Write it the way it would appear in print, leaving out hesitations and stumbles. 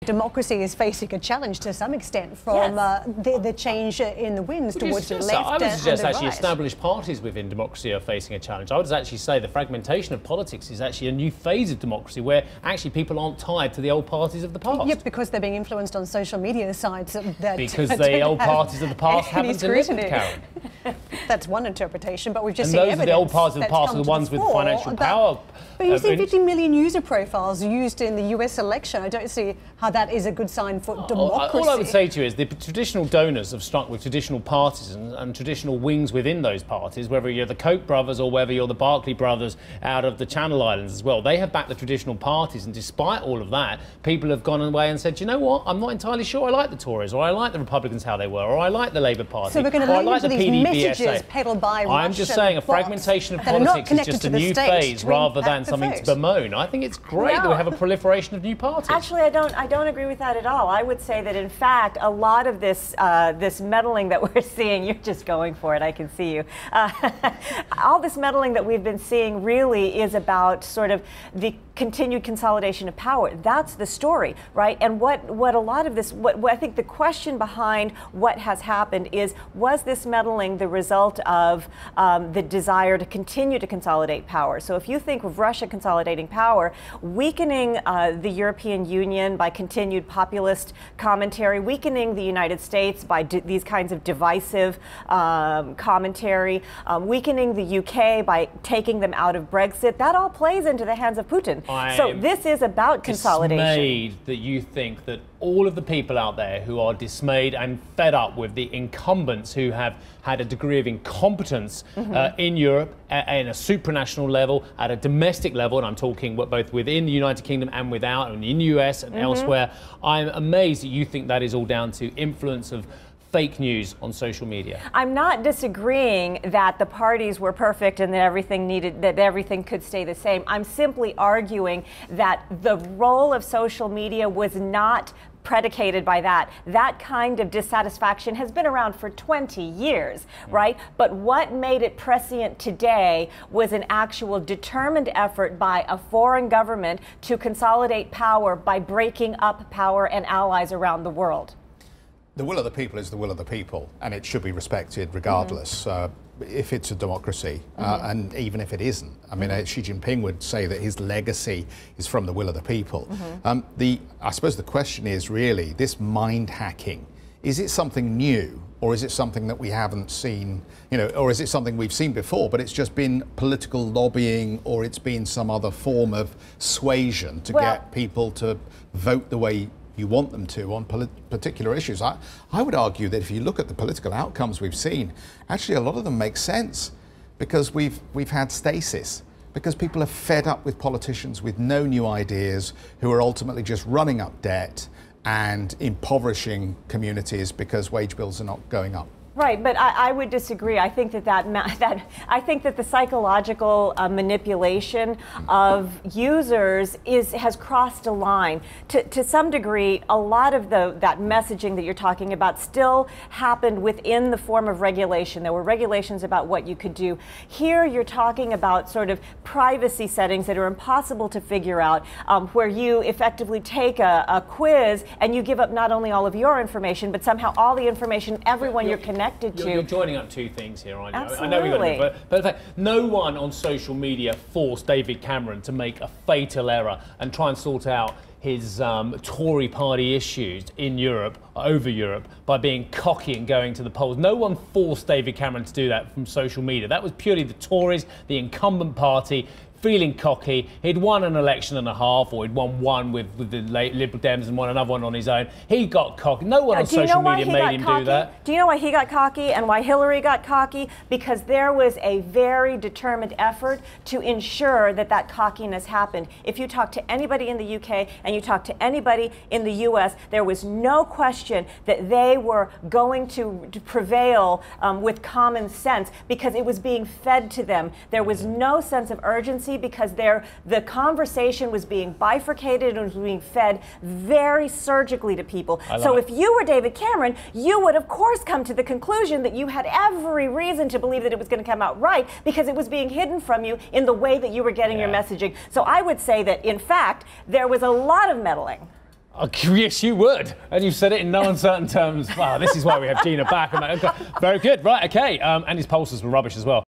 democracy is facing a challenge to some extent from the change in the winds towards the left I would suggest and the actually right. established parties within democracy are facing a challenge. I would actually say the fragmentation of politics is actually a new phase of democracy where actually people aren't tied to the old parties of the past. Yep, because they're being influenced on social media sites that because the old parties of the past haven't delivered, Karen. That's one interpretation, but we've just and seen those evidence. Are the old parties of the past are the ones with financial power. But you see 50 million user profiles used in the US election. I don't see how that is a good sign for democracy. All I would say to you is the traditional donors have struck with traditional parties and traditional wings within those parties, whether you're the Koch brothers or whether you're the Barclay brothers out of the Channel Islands as well. They have backed the traditional parties, and despite all of that, people have gone away and said, you know what, I'm not entirely sure I like the Tories, or I like the Republicans how they were, or I like the Labour Party, so we're going to lean into these messages peddled by I'm just saying a fragmentation of politics is just a new phase rather than something to bemoan. I think it's great that we have a proliferation of new parties. Actually, I don't agree with that at all. I would say that in fact a lot of this this meddling that we're seeing, you're just going for it, I can see you. All this meddling that we've been seeing really is about sort of the continued consolidation of power. That's the story, right? And what a lot of this, what I think the question behind what has happened is, was this meddling the result of the desire to continue to consolidate power? So if you think of Russia consolidating power, weakening the European Union by continued populist commentary, weakening the United States by these kinds of divisive commentary, weakening the UK by taking them out of Brexit, that all plays into the hands of Putin. So this is about consolidation. Dismayed that you think that all of the people out there who are dismayed and fed up with the incumbents who have had a degree of incompetence in Europe in a supranational level, at a domestic level, and I'm talking both within the United Kingdom and without, and in the US and elsewhere, I'm amazed that you think that is all down to influence of fake news on social media. I'm not disagreeing that the parties were perfect and that everything could stay the same. I'm simply arguing that the role of social media was not predicated by that. That kind of dissatisfaction has been around for 20 years, right? But what made it prescient today was an actual determined effort by a foreign government to consolidate power by breaking up power and allies around the world. The will of the people is the will of the people, and it should be respected regardless if it's a democracy, and even if it isn't. I mean, Xi Jinping would say that his legacy is from the will of the people. I suppose the question is really, this mind hacking, is it something new, or is it something that we haven't seen, or is it something we've seen before, but it's just been political lobbying, or it's been some other form of suasion to get people to vote the way you want them to on particular issues? I would argue that if you look at the political outcomes we've seen, actually a lot of them make sense, because we've had stasis, because people are fed up with politicians with no new ideas, who are ultimately just running up debt and impoverishing communities because wage bills are not going up. Right, but I would disagree. I think I think that the psychological manipulation of users has crossed a line. To some degree, a lot of that messaging that you're talking about still happened within the form of regulation. There were regulations about what you could do. Here, you're talking about sort of privacy settings that are impossible to figure out, where you effectively take a quiz and you give up not only all of your information, but somehow all the information everyone you're connected to. You're joining up two things here, aren't you? Absolutely. I know we've got to, but in fact, no one on social media forced David Cameron to make a fatal error and try and sort out his Tory party issues in Europe, over Europe, by being cocky and going to the polls. No one forced David Cameron to do that from social media. That was purely the Tories, the incumbent party, feeling cocky. He'd won an election and a half, or he'd won one with the Liberal Dems and won another one on his own. He got cocky. No one on social media made him do that. Do you know why he got cocky and why Hillary got cocky? Because there was a very determined effort to ensure that that cockiness happened. If you talk to anybody in the UK and you talk to anybody in the US, there was no question that they were going to prevail with common sense, because it was being fed to them. There was no sense of urgency, because the conversation was being bifurcated and was being fed very surgically to people. So if you were David Cameron, you would of course come to the conclusion that you had every reason to believe that it was going to come out right, because it was being hidden from you in the way that you were getting your messaging. So I would say that in fact there was a lot of meddling. Yes, you would. And you've said it in no uncertain terms. Wow, this is why we have Gina back. I'm like, okay, very good. Right, okay. And his pulses were rubbish as well.